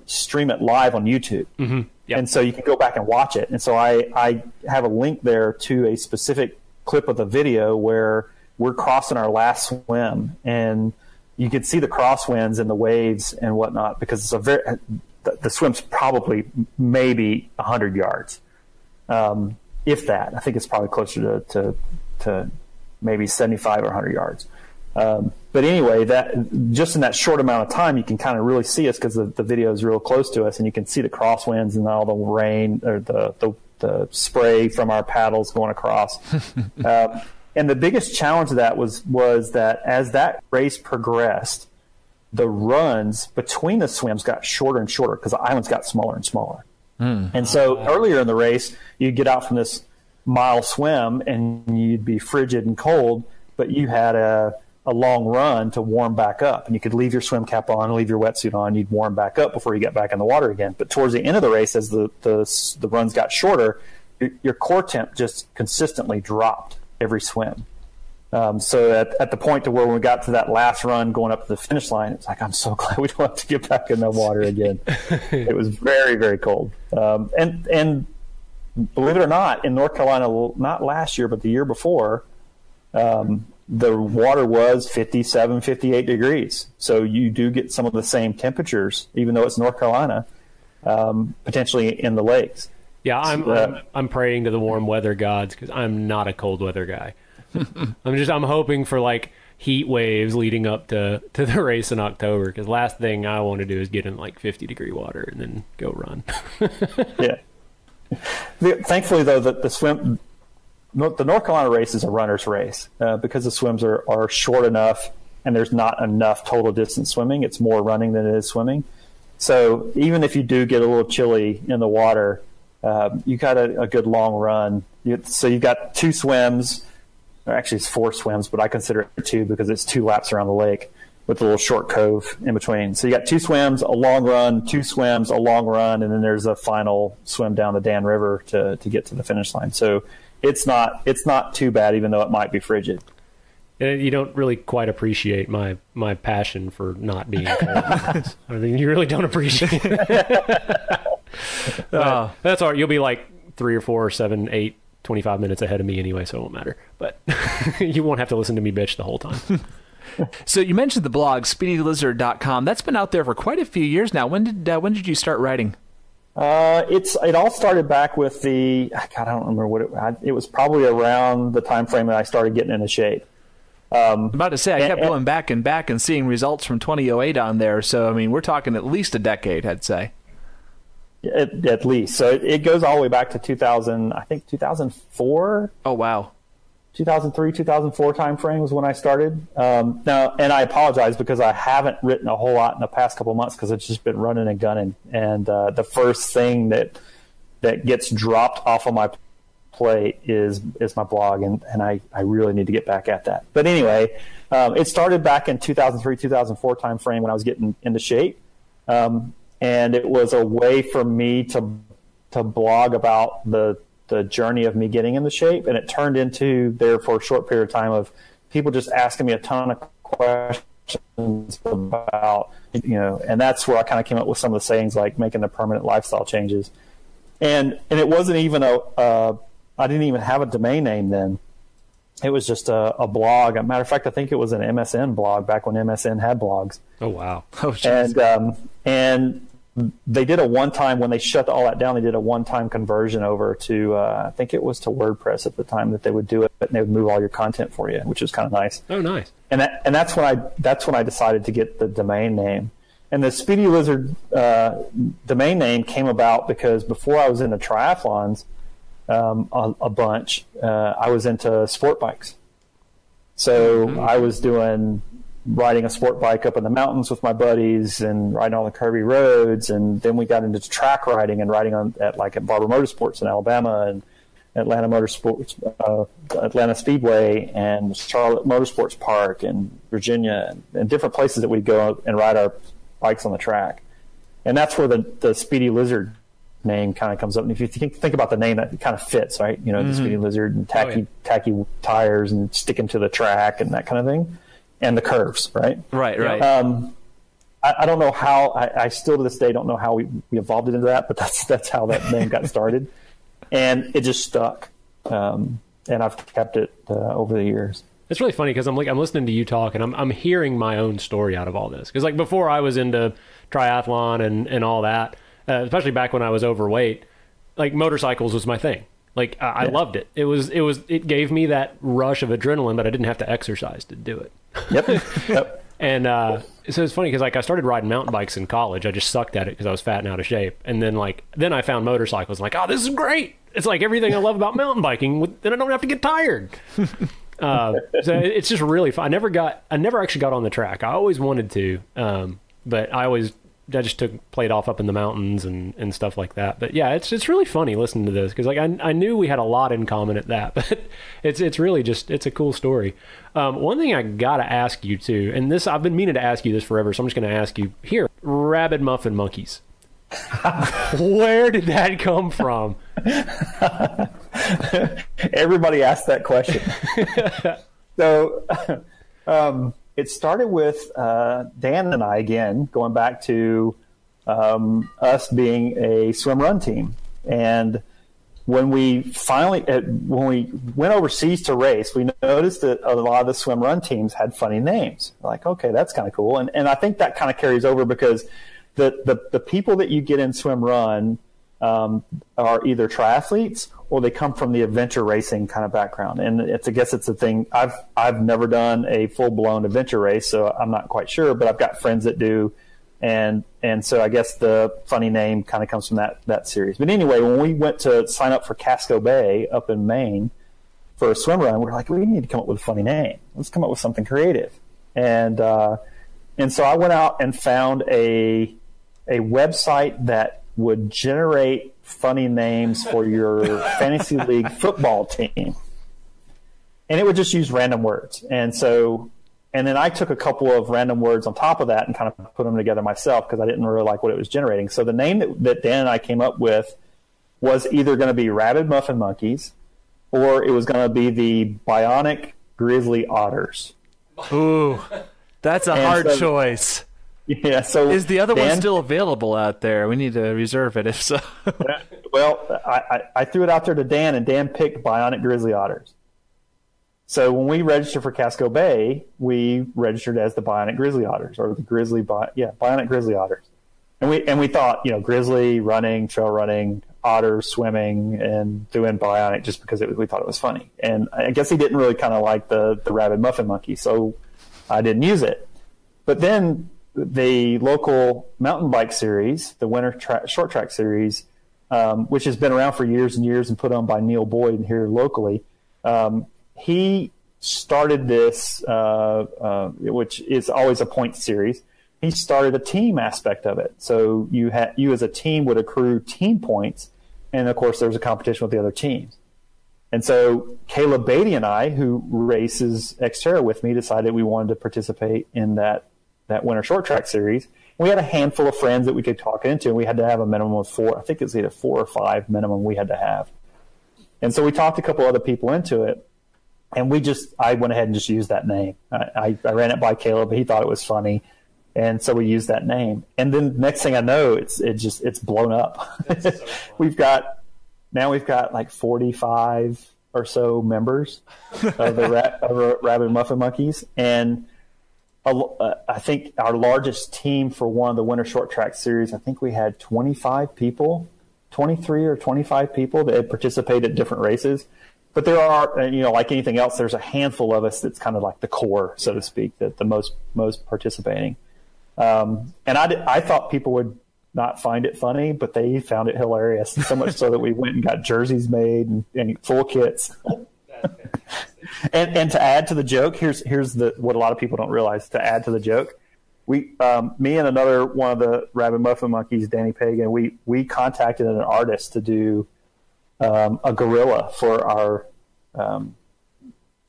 stream it live on YouTube. Mm-hmm. Yep. And so you can go back and watch it. And so I have a link there to a specific clip of the video where we're crossing our last swim, and you can see the crosswinds and the waves and whatnot, because it's the swim's probably maybe 100 yards. If that. I think it's probably closer to maybe 75 or 100 yards. But anyway, that just in that short amount of time, you can kind of really see us because the video is real close to us, and you can see the crosswinds and all the rain or the spray from our paddles going across. And the biggest challenge of that was that as that race progressed, the runs between the swims got shorter and shorter because the islands got smaller and smaller. And so earlier in the race, you'd get out from this mile swim and you'd be frigid and cold, but you had a long run to warm back up, and you could leave your swim cap on, leave your wetsuit on, you'd warm back up before you get back in the water again. But towards the end of the race, as the runs got shorter, your core temp just consistently dropped every swim. So at the point to where we got to that last run going up to the finish line, it's like, I'm so glad we don't have to get back in the water again. It was very, very cold. And believe it or not, in North Carolina, not last year, but the year before, the water was 57, 58 degrees. So you do get some of the same temperatures, even though it's North Carolina, potentially in the lakes. Yeah, I'm praying to the warm weather gods because I'm not a cold weather guy. I'm hoping for like heat waves leading up to the race in October, because last thing I want to do is get in like 50 degree water and then go run. Yeah. Thankfully, though, the North Carolina race is a runner's race because the swims are short enough and there's not enough total distance swimming. It's more running than it is swimming. So even if you do get a little chilly in the water, you got a good long run. So you've got two swims. Actually, it's four swims, but I consider it two because it's 2 laps around the lake. with a little short cove in between. So you got 2 swims, a long run, 2 swims, a long run, and then there's a final swim down the Dan River to get to the finish line. So it's not too bad, even though it might be frigid. You don't really quite appreciate my passion for not being cold. I mean, you really don't appreciate it. That's all right. You'll be like 3 or 4 or 7, 8, 25 minutes ahead of me anyway, so it won't matter. But you won't have to listen to me bitch the whole time. So you mentioned the blog, speedylizard.com. That's been out there for quite a few years now. When did you start writing? It all started back with I don't remember what it was probably around the time frame that I started getting into shape. I'm about to say, I kept going back and seeing results from 2008 on there. So, I mean, we're talking at least a decade, I'd say. At least. So it goes all the way back to 2000, I think 2004. Oh, wow. 2003, 2004 time frame was when I started. Now, and I apologize because I haven't written a whole lot in the past couple of months because it's just been running and gunning. And the first thing that gets dropped off of my plate is my blog, and I really need to get back at that. But anyway, it started back in 2003, 2004 time frame when I was getting into shape. And it was a way for me to blog about the journey of me getting into shape, and it turned into there for a short period of time of people just asking me a ton of questions about, and that's where I kind of came up with some of the sayings like making the permanent lifestyle changes. And it wasn't even I didn't even have a domain name then. It was just a blog. As a matter of fact, I think it was an MSN blog back when MSN had blogs. Oh, wow. Oh, geez. And they did a one-time, when they shut all that down, they did a one-time conversion over to, I think it was to WordPress at the time that they would do it, and they would move all your content for you, which was kind of nice. Oh, nice. And that's when I decided to get the domain name. And the Speedy Lizard domain name came about because before I was into triathlons a bunch, I was into sport bikes. So I was riding a sport bike up in the mountains with my buddies and riding on the curvy roads, and then we got into track riding and riding at Barber Motorsports in Alabama and Atlanta Motorsports, Atlanta Speedway and Charlotte Motorsports Park and Virginia and different places that we'd go and ride our bikes on the track. And that's where the Speedy Lizard name kind of comes up. And if you think about the name, that kind of fits, right? The Speedy Lizard and tacky tires and sticking to the track and that kind of thing. And the curves, right? Right. I don't know how. I still to this day don't know how we evolved it into that, but that's how that name got started, and it just stuck. And I've kept it over the years. It's really funny because I'm listening to you talk, and I'm hearing my own story out of all this. Because before I was into triathlon and all that, especially back when I was overweight, motorcycles was my thing. I loved it. It gave me that rush of adrenaline, but I didn't have to exercise to do it. Yep. And so it's funny because I started riding mountain bikes in college. I just sucked at it because I was fat and out of shape. And then then I found motorcycles. Oh, this is great. It's like everything I love about mountain biking. Then I don't have to get tired. So it's just really fun. I never actually got on the track. I always wanted to, but I just played off up in the mountains and stuff like that. But yeah, it's really funny listening to this because I knew we had a lot in common at that, but it's really just, it's a cool story. One thing I gotta ask you too, and this I've been meaning to ask you this forever, so I'm just gonna ask you here: rabid muffin monkeys. Where did that come from? Everybody asked that question. So it started with Dan and I, again, going back to us being a SwimRun team. And when we went overseas to race, we noticed that a lot of the SwimRun teams had funny names. Okay, that's kind of cool. And I think that kind of carries over because the people that you get in SwimRun are either triathletes or they come from the adventure racing kind of background. And I guess it's a thing. I've never done a full-blown adventure race, so I'm not quite sure, but I've got friends that do. And so I guess the funny name kind of comes from that series. But anyway, when we went to sign up for Casco Bay up in Maine for a swim run, we're like, we need to come up with a funny name. Let's come up with something creative. And so I went out and found a website that would generate funny names for your fantasy league football team. And it would just use random words. And so And then I took a couple of random words on top of that and kind of put them together myself because I didn't really like what it was generating. So the name that Dan and I came up with was either going to be Rabid Muffin Monkeys or it was going to be the Bionic Grizzly Otters. Ooh, that's a hard choice. Yeah. So is the other one still available out there? We need to reserve it if so. Well, I threw it out there to Dan, and Dan picked Bionic Grizzly Otters. So when we registered for Casco Bay, we registered as the Bionic Grizzly Otters, or the Bionic Grizzly Otters. And we thought, grizzly, running, trail running, otters, swimming, and threw in Bionic just because we thought it was funny. And I guess he didn't really kind of like the Rabid Muffin Monkey, so I didn't use it. But then the local mountain bike series, the winter short track series, which has been around for years and years and put on by Neil Boyd here locally, he started this, which is always a point series. He started a team aspect of it. So you as a team would accrue team points, and of course there's a competition with the other teams. And so Caleb Beatty and I, who races XTERRA with me, decided we wanted to participate in that winter short track series. We had a handful of friends that we could talk into, and we had to have a minimum of 4. I think it's either 4 or 5 minimum we had to have. And so we talked a couple other people into it. And I went ahead and just used that name. I ran it by Caleb. He thought it was funny. And so we used that name. And then next thing I know, it's blown up. So we've got like 45 or so members of the Rabid Muffin Monkeys. And I think our largest team for one of the winter short track series, I think we had 25 people, 23 or 25 people that had participated at different races. But there are, like anything else, there's a handful of us that's kind of like the core, so to speak, that the most participating. And I thought people would not find it funny, but they found it hilarious, so much so that we went and got jerseys made and full kits. and to add to the joke, here's what a lot of people don't realize. To add to the joke, me and another one of the Rabid Muffin Monkeys, Danny Pagan, we contacted an artist to do a gorilla for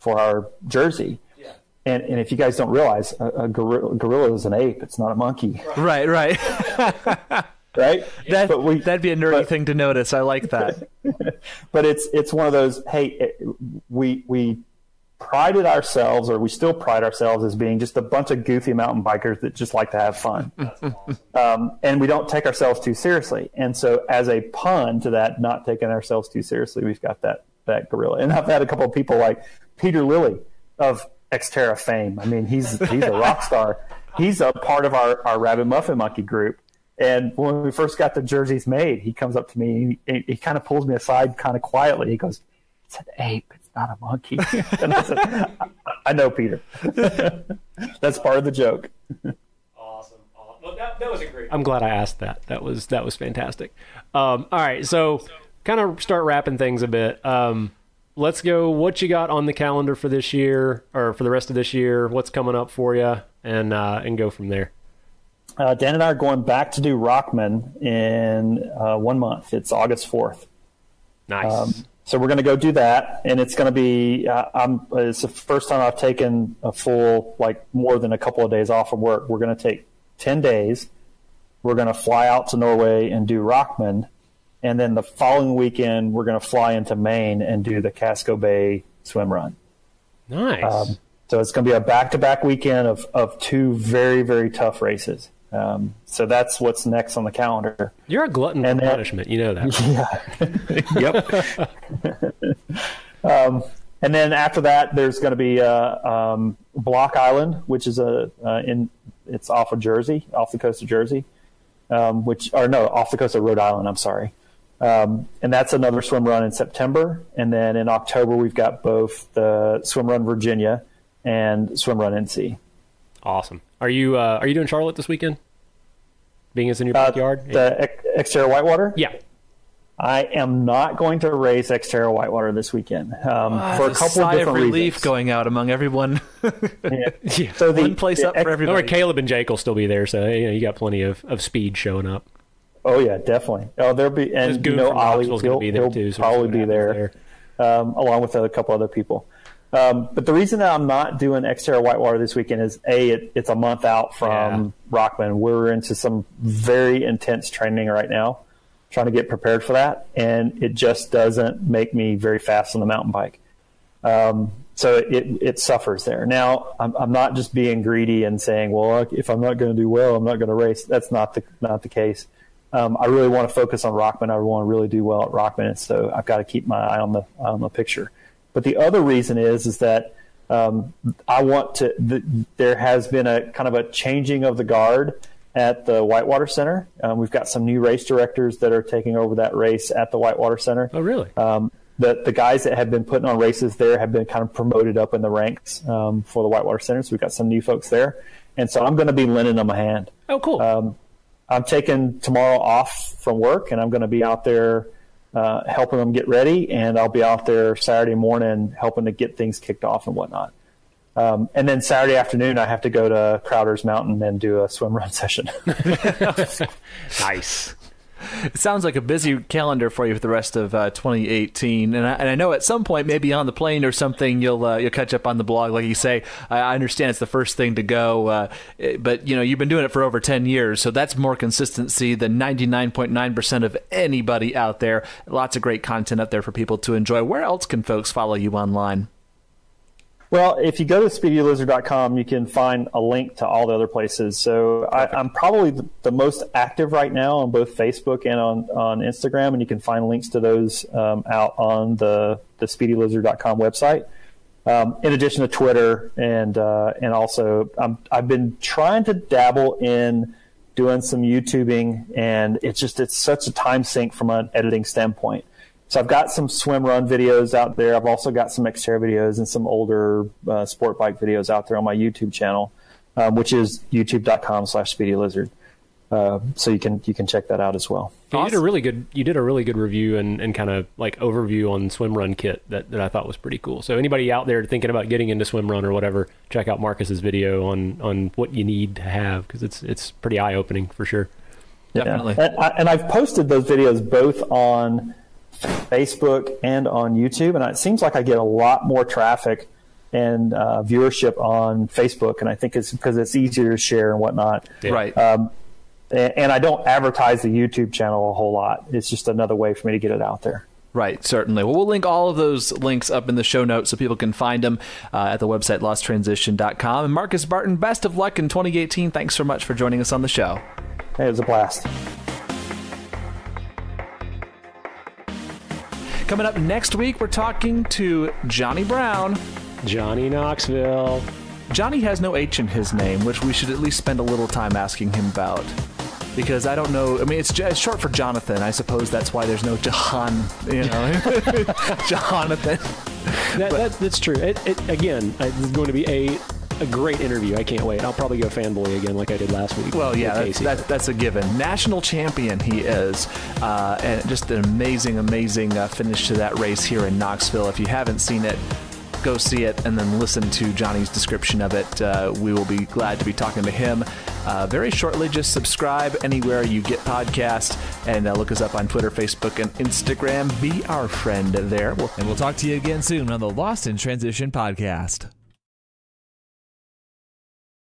our jersey. Yeah. And if you guys don't realize, a gorilla is an ape. It's not a monkey. Right. Right? That'd be a nerdy thing to notice. I like that. But it's one of those, hey, we prided ourselves, or we still pride ourselves as being just a bunch of goofy mountain bikers that just like to have fun. That's awesome. And we don't take ourselves too seriously. And so as a pun to that, not taking ourselves too seriously, we've got that gorilla. And I've had a couple of people like Peter Lilly of XTERRA fame. I mean, he's a rock star. He's a part of our Rabid Muffin Monkey group. And when we first got the jerseys made, he comes up to me, he kind of pulls me aside kind of quietly. He goes, "It's an ape. It's not a monkey." And I said, I know, Peter. That's part of the joke. Awesome. Well, that was a great. I'm glad I asked that. That was fantastic. All right, so kind of start wrapping things a bit. Let's go. What you got on the calendar for this year, or for the rest of this year? What's coming up for you, and go from there. Dan and I are going back to do Rockman in 1 month. It's August 4th. Nice. So we're going to go do that, and it's going to be it's the first time I've taken a full, more than a couple of days off from work. We're going to take 10 days. We're going to fly out to Norway and do Rockman, and then the following weekend we're going to fly into Maine and do the Casco Bay SwimRun. Nice. So it's going to be a back-to-back weekend of 2 very, very tough races. So that's what's next on the calendar. You're a glutton for punishment. You know that. Yeah. Yep. And then after that, there's going to be Block Island, which is it's off of Jersey, off the coast of Jersey, off the coast of Rhode Island. I'm sorry. And that's another swim run in September. And then in October, we've got both the SwimRun Virginia and SwimRun NC. Awesome. Are you doing Charlotte this weekend? Being it's in your backyard? The XTERRA Whitewater? Yeah. I am not going to race XTERRA Whitewater this weekend for a couple of different relief reasons. Going out among everyone. Yeah. So one place up for everybody. Or Caleb and Jake will still be there, so you got plenty of speed showing up. Oh yeah, definitely. Oh, there'll be, and Ollie will be there too. So probably be there, along with a couple other people. But the reason that I'm not doing XTERRA Whitewater this weekend is it's a month out from Rockman. We're into some very intense training right now, trying to get prepared for that, and it just doesn't make me very fast on the mountain bike. So it suffers there. Now, I'm not just being greedy and saying, well, if I'm not going to do well, I'm not going to race. That's not the case. I really want to focus on Rockman. I want to really do well at Rockman, and so I've got to keep my eye on the picture. But the other reason is that I want to. There has been a kind of a changing of the guard at the Whitewater Center. We've got some new race directors that are taking over that race at the Whitewater Center. Oh, really? The guys that have been putting on races there have been kind of promoted up in the ranks for the Whitewater Center. So we've got some new folks there, and so I'm going to be lending them a hand. Oh, cool. I'm taking tomorrow off from work, and I'm going to be out there helping them get ready, and I'll be out there Saturday morning helping to get things kicked off and whatnot. And then Saturday afternoon, I have to go to Crowder's Mountain and do a swim run session. Nice. It sounds like a busy calendar for you for the rest of 2018, and I know at some point, maybe on the plane or something, you'll catch up on the blog, like you say. I understand it's the first thing to go, but you've been doing it for over 10 years, so that's more consistency than 99.9% of anybody out there. Lots of great content out there for people to enjoy. Where else can folks follow you online? Well, if you go to speedylizard.com, you can find a link to all the other places. So I'm probably the most active right now on both Facebook and on Instagram, and you can find links to those out on the speedylizard.com website. In addition to Twitter, and also I've been trying to dabble in doing some YouTubing, and it's such a time sink from an editing standpoint. So I've got some swim run videos out there. I've also got some XTERRA videos and some older sport bike videos out there on my YouTube channel, which is youtube.com/speedylizard. So you can check that out as well. Awesome. You did a really good review and kind of like overview on SwimRun kit that I thought was pretty cool. So anybody out there thinking about getting into SwimRun or whatever, check out Marcus's video on what you need to have, because it's pretty eye opening for sure. Definitely. Yeah. And I've posted those videos both on Facebook and on YouTube, and it seems like I get a lot more traffic and viewership on Facebook, and I think it's because it's easier to share and whatnot. Yeah. Right. And I don't advertise the YouTube channel a whole lot. It's just another way for me to get it out there. Right, certainly. Well, we'll link all of those links up in the show notes so people can find them at the website losttransition.com. And Marcus Barton, best of luck in 2018. Thanks so much for joining us on the show. Hey, it was a blast. Coming up next week, we're talking to Johnny Brown. Johnny Knoxville. Johnny has no H in his name, which we should at least spend a little time asking him about. Because I don't know, I mean, it's short for Jonathan. I suppose that's why there's no Jahan, Jonathan. That's true. Again, it's going to be a great interview. I can't wait. I'll probably go fanboy again like I did last week. Well, yeah, that's a given. National champion he is, and just an amazing finish to that race here in Knoxville. If you haven't seen it, go see it and then listen to Johnny's description of it. We will be glad to be talking to him very shortly. Just subscribe anywhere you get podcasts, and look us up on Twitter, Facebook, and Instagram. Be our friend there. And we'll talk to you again soon on the Lost in Transition podcast.